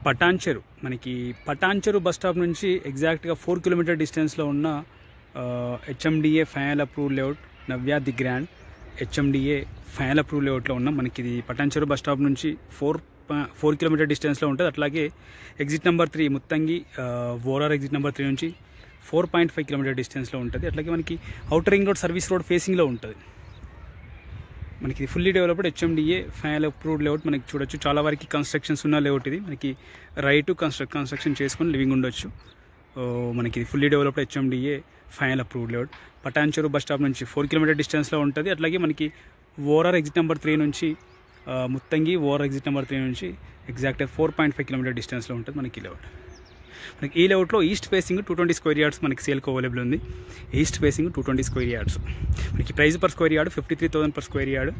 పటాన్చెరు మనకి Patancheru bus stop నుంచి ఎగ్జాక్ట్గా 4 కిలోమీటర్ డిస్టెన్స్లో ఉన్న HMDA final approve layout Navya the grand HMDA final approve లేఅవుట్లో ఉన్నాం. మనకి ఇది పటాన్చెరు బస్ స్టాప్ నుంచి 4 కిలోమీటర్ డిస్టెన్స్లో ఉంటుంది. అట్లాగే exit number 3 Muthangi ORR exit number 3 నుంచి 4.5 కిలోమీటర్ డిస్టెన్స్లో ఉంటుంది. అట్లాగే మనకి outer ring road service road ఫేసింగ్లో ఉంటుంది. మనకి ఇది fully developed HMDA final approved layout. మనకి చూడొచ్చు చాలా వరకు కన్స్ట్రక్షన్స్ ఉన్న లేఅవుట్ ఇది. మనకి రైట్ కన్స్ట్రక్షన్ చేసుకొని లివింగ్ ఉండొచ్చు. మనకి ఇది fully developed HMDA final approved layout Patancheru bus stop నుంచి 4 కిలోమీటర్ డిస్టెన్స్లో ఉంటుంది. అట్లాగే మనకి ఓఆర్ఆర్ ఎగ్జిట్ నెంబర్ 3 నుంచి ముత్తంగి ఓఆర్ఆర్ ఎగ్జిట్ నెంబర్ 3 నుంచి ఎగ్జాక్ట్గా 4.5 కిలోమీటర్ డిస్టెన్స్లో ఉంటుంది మనకి లేఅవుట్. మనకి ఈ లేఅవుట్లో ఈస్ట్ ఫేసింగ్ 220 స్క్వేర్ యార్డ్స్ మనకి సేల్కి అవైలబుల్ ఉంది. East facing 220 square yards. మనకి price per square yard 53,000 per square yard.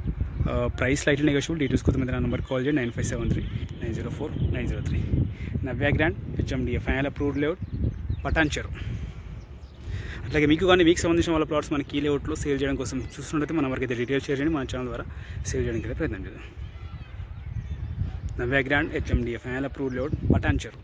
Price slightly negotiable. Details కోసం నా నెంబర్ కాల్ చేయండి 9573-904-903. Navya grand HMDA final approved layout Patancheru. అట్లాగే మీకు సంబంధించిన వాళ్ళ ప్లాట్స్ మనకి ఈ లేఅవుట్లో సేల్ చేయడం కోసం చూస్తున్నట్లయితే మన వరకు అయితే డీటెయిల్స్ షేర్ చేయండి. మన ఛానల్ ద్వారా సేల్ చేయడానికి అయితే ప్రయత్నం చేద్దాం. Navya grand HMDA final approved layout Patancheru.